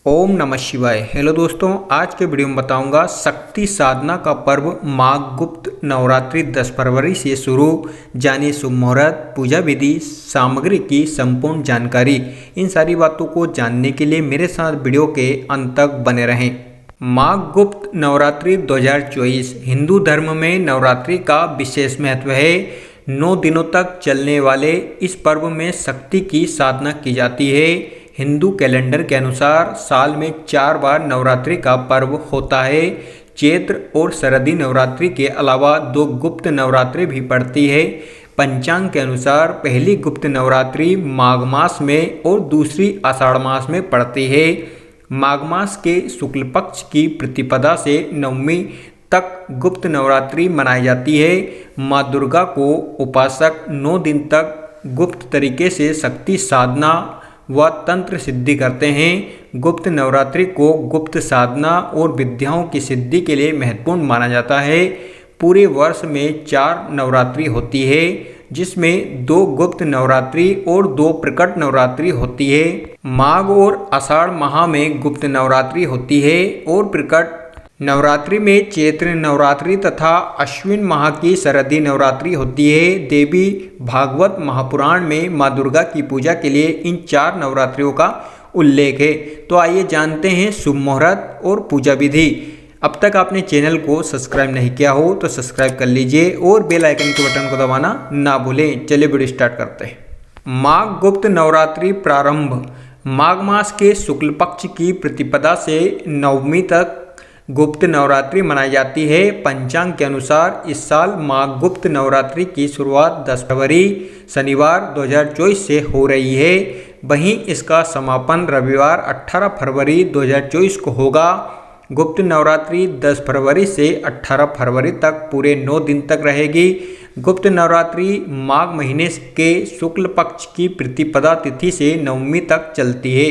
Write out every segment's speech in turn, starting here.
ओम नमः शिवाय। हेलो दोस्तों, आज के वीडियो में बताऊंगा शक्ति साधना का पर्व माघ गुप्त नवरात्रि 10 फरवरी से शुरू। जानिए शुभ मुहूर्त, पूजा विधि, सामग्री की संपूर्ण जानकारी। इन सारी बातों को जानने के लिए मेरे साथ वीडियो के अंत तक बने रहें। माघ गुप्त नवरात्रि 2024 हिंदू धर्म में नवरात्रि का विशेष महत्व है। 9 दिनों तक चलने वाले इस पर्व में शक्ति की साधना की जाती है। हिंदू कैलेंडर के अनुसार साल में 4 बार नवरात्रि का पर्व होता है। चैत्र और शरदी नवरात्रि के अलावा 2 गुप्त नवरात्रि भी पड़ती है। पंचांग के अनुसार पहली गुप्त नवरात्रि माघ मास में और दूसरी आषाढ़ मास में पड़ती है। माघ मास के शुक्ल पक्ष की प्रतिपदा से नवमी तक गुप्त नवरात्रि मनाई जाती है। माँ दुर्गा को उपासक 9 दिन तक गुप्त तरीके से शक्ति साधना व तंत्र सिद्धि करते हैं। गुप्त नवरात्रि को गुप्त साधना और विद्याओं की सिद्धि के लिए महत्वपूर्ण माना जाता है। पूरे वर्ष में 4 नवरात्रि होती है, जिसमें 2 गुप्त नवरात्रि और 2 प्रकट नवरात्रि होती है। माघ और आषाढ़ माह में गुप्त नवरात्रि होती है और प्रकट नवरात्रि में चैत्र नवरात्रि तथा अश्विन माह की शरदी नवरात्रि होती है। देवी भागवत महापुराण में माँ दुर्गा की पूजा के लिए इन 4 नवरात्रियों का उल्लेख है। तो आइए जानते हैं शुभ मुहूर्त और पूजा विधि। अब तक आपने चैनल को सब्सक्राइब नहीं किया हो तो सब्सक्राइब कर लीजिए और बेल आइकन के बटन को दबाना ना भूलें। चलिए वीडियो स्टार्ट करते हैं। माघ गुप्त नवरात्रि प्रारंभ माघ मास के शुक्ल पक्ष की प्रतिपदा से नवमी तक गुप्त नवरात्रि मनाई जाती है। पंचांग के अनुसार इस साल माघ गुप्त नवरात्रि की शुरुआत 10 फरवरी शनिवार 2024 से हो रही है। वहीं इसका समापन रविवार 18 फरवरी 2024 को होगा। गुप्त नवरात्रि 10 फरवरी से 18 फरवरी तक पूरे 9 दिन तक रहेगी। गुप्त नवरात्रि माघ महीने के शुक्ल पक्ष की प्रतिपदा तिथि से नवमी तक चलती है।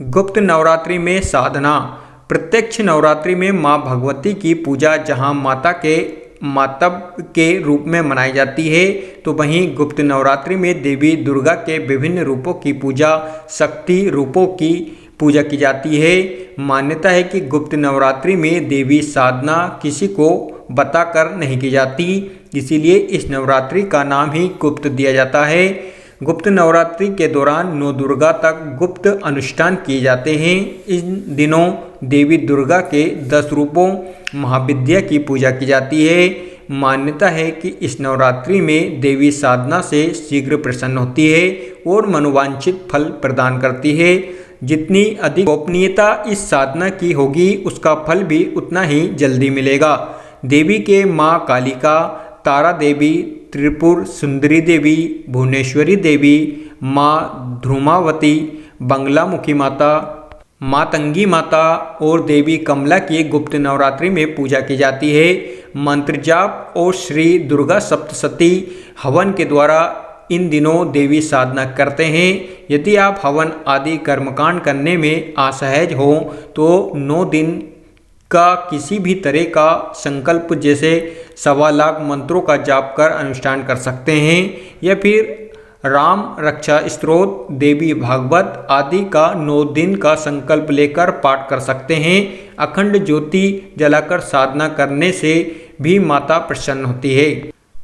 गुप्त नवरात्रि में साधना प्रत्यक्ष नवरात्रि में माँ भगवती की पूजा जहाँ माता के मातब के रूप में मनाई जाती है, तो वहीं गुप्त नवरात्रि में देवी दुर्गा के विभिन्न रूपों की पूजा, शक्ति रूपों की पूजा की जाती है। मान्यता है कि गुप्त नवरात्रि में देवी साधना किसी को बताकर नहीं की जाती, इसीलिए इस नवरात्रि का नाम ही गुप्त दिया जाता है। गुप्त नवरात्रि के दौरान 9 दुर्गा तक गुप्त अनुष्ठान किए जाते हैं। इन दिनों देवी दुर्गा के 10 रूपों महाविद्या की पूजा की जाती है। मान्यता है कि इस नवरात्रि में देवी साधना से शीघ्र प्रसन्न होती है और मनोवांछित फल प्रदान करती है। जितनी अधिक गोपनीयता इस साधना की होगी, उसका फल भी उतना ही जल्दी मिलेगा। देवी के माँ कालिका, तारा देवी, त्रिपुर सुंदरी देवी, भुवनेश्वरी देवी, माँ ध्रुमावती, बंगलामुखी माता, मातंगी माता और देवी कमला की गुप्त नवरात्रि में पूजा की जाती है। मंत्र जाप और श्री दुर्गा सप्तशती हवन के द्वारा इन दिनों देवी साधना करते हैं। यदि आप हवन आदि कर्मकांड करने में असहज हो तो 9 दिन का किसी भी तरह का संकल्प जैसे 1.25 लाख मंत्रों का जाप कर अनुष्ठान कर सकते हैं, या फिर राम रक्षा स्तोत्र, देवी भागवत आदि का 9 दिन का संकल्प लेकर पाठ कर सकते हैं। अखंड ज्योति जलाकर साधना करने से भी माता प्रसन्न होती है।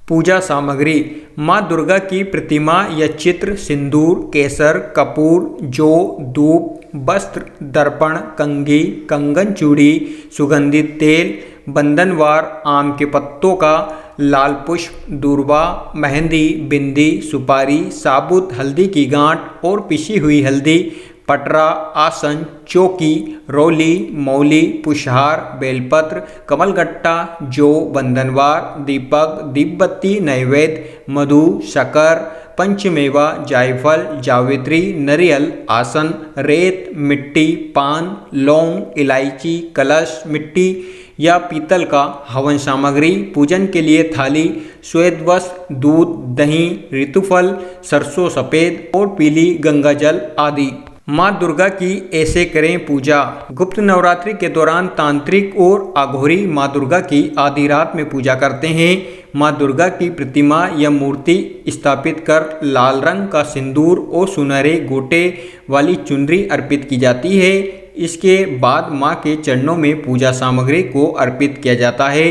पूजा सामग्री माँ दुर्गा की प्रतिमा या चित्र, सिंदूर, केसर, कपूर, जौ, धूप, वस्त्र, दर्पण, कंघी, कंगन, चूड़ी, सुगंधित तेल, बंधनवार आम के पत्तों का, लाल पुष्प, दूर्वा, मेहंदी, बिंदी, सुपारी, साबुत हल्दी की गांठ और पिसी हुई हल्दी, पटरा, आसन, चौकी, रौली, मौली, पुष्पहार, बेलपत्र, कमलगट्टा, जौ, बंधनवार, दीपक, दीपबत्ती, नैवेद्य, मधु, शक्कर, पंचमेवा, जायफल, जावित्री, नारियल, आसन, रेत, मिट्टी, पान, लौंग, इलायची, कलश, मिट्टी या पीतल का हवन सामग्री, पूजन के लिए थाली, श्वेत वस्त्र, दूध, दही, ऋतुफल, सरसों सफ़ेद और पीली गंगा जल आदि। माँ दुर्गा की ऐसे करें पूजा। गुप्त नवरात्रि के दौरान तांत्रिक और अघोरी माँ दुर्गा की आधी रात में पूजा करते हैं। माँ दुर्गा की प्रतिमा या मूर्ति स्थापित कर लाल रंग का सिंदूर और सुनहरे गोटे वाली चुनरी अर्पित की जाती है। इसके बाद माँ के चरणों में पूजा सामग्री को अर्पित किया जाता है।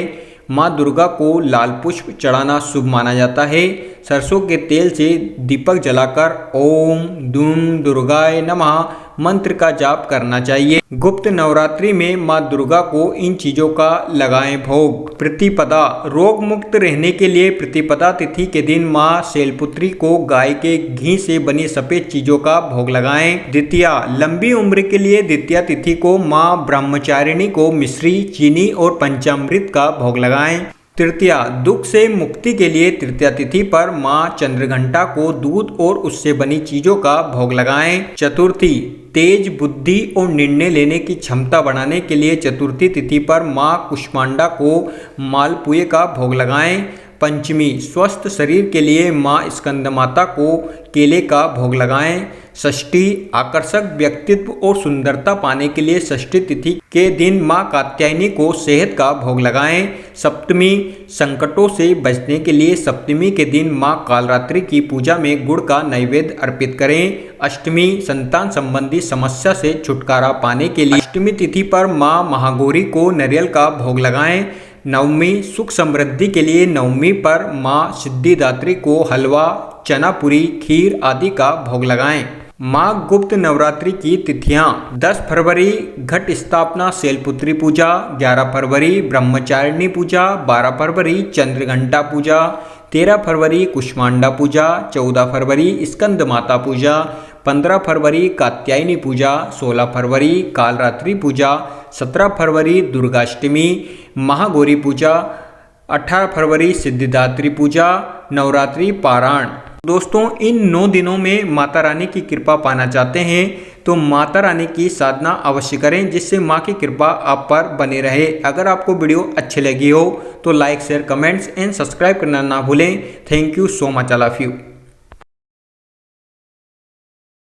माँ दुर्गा को लाल पुष्प चढ़ाना शुभ माना जाता है। सरसों के तेल से दीपक जलाकर ओम दूम दुर्गाय नमः मंत्र का जाप करना चाहिए। गुप्त नवरात्रि में माँ दुर्गा को इन चीजों का लगाएं भोग। प्रतिपदा, रोग मुक्त रहने के लिए प्रतिपदा तिथि के दिन माँ शैलपुत्री को गाय के घी से बनी सफेद चीजों का भोग लगाएं। द्वितीया, लंबी उम्र के लिए द्वितीया तिथि को माँ ब्रह्मचारिणी को मिश्री, चीनी और पंचामृत का भोग लगाएं। तृतीया, दुख से मुक्ति के लिए तृतीया तिथि पर माँ चंद्रघंटा को दूध और उससे बनी चीजों का भोग लगाएं। चतुर्थी, तेज बुद्धि और निर्णय लेने की क्षमता बढ़ाने के लिए चतुर्थी तिथि पर माँ कुष्मांडा को मालपुए का भोग लगाएं। पंचमी, स्वस्थ शरीर के लिए माँ स्कंदमाता को केले का भोग लगाएं। षष्ठी, आकर्षक व्यक्तित्व और सुंदरता पाने के लिए षष्ठी तिथि के दिन माँ कात्यायनी को शहद का भोग लगाएं। सप्तमी, संकटों से बचने के लिए सप्तमी के दिन माँ कालरात्रि की पूजा में गुड़ का नैवेद्य अर्पित करें। अष्टमी, संतान संबंधी समस्या से छुटकारा पाने के लिए अष्टमी तिथि पर माँ महागौरी को नारियल का भोग लगाएं। नवमी, सुख समृद्धि के लिए नवमी पर माँ सिद्धिदात्री को हलवा, चना पूरी, खीर आदि का भोग लगाएं। माँ गुप्त नवरात्रि की तिथियां: 10 फरवरी घट स्थापना शैलपुत्री पूजा, 11 फरवरी ब्रह्मचारिणी पूजा, 12 फरवरी चंद्रघंटा पूजा, 13 फरवरी कुष्मांडा पूजा, 14 फरवरी स्कंद माता पूजा, 15 फरवरी कात्यायनी पूजा, 16 फरवरी कालरात्रि पूजा, 17 फरवरी दुर्गाष्टमी, महागौरी पूजा, 18 फरवरी सिद्धिदात्री पूजा, नवरात्रि पारायण। दोस्तों, इन 9 दिनों में माता रानी की कृपा पाना चाहते हैं तो माता रानी की साधना अवश्य करें, जिससे माँ की कृपा आप पर बने रहे। अगर आपको वीडियो अच्छी लगी हो तो like, share, comments and subscribe करना ना भूलें। Thank you so much, I love you.